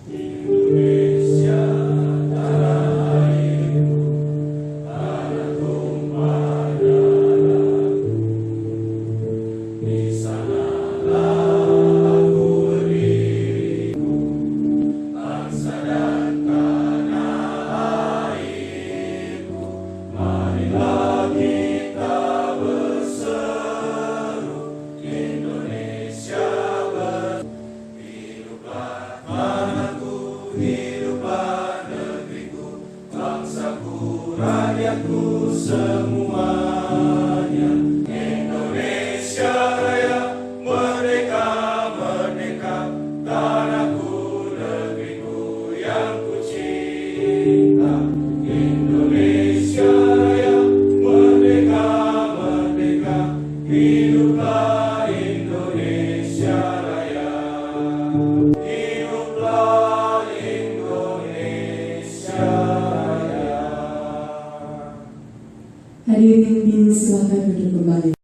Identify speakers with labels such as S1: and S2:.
S1: Indonesia tanah airku, tanah tumpah darahku. Di sanalah aku berdiri, bangsa dan tanah airku. Marilah kita berseru, Indonesia hiduplah tanahku, hiduplah negeriku, bangsaku, rakyatku semuanya. Indonesia Raya, merdeka, merdeka, tanahku, negeriku yang ku cinta. Indonesia Raya, merdeka, merdeka, hiduplah Indonesia Raya. Hiduplah Indonesia Raya.
S2: Hadirin silakan duduk kembali.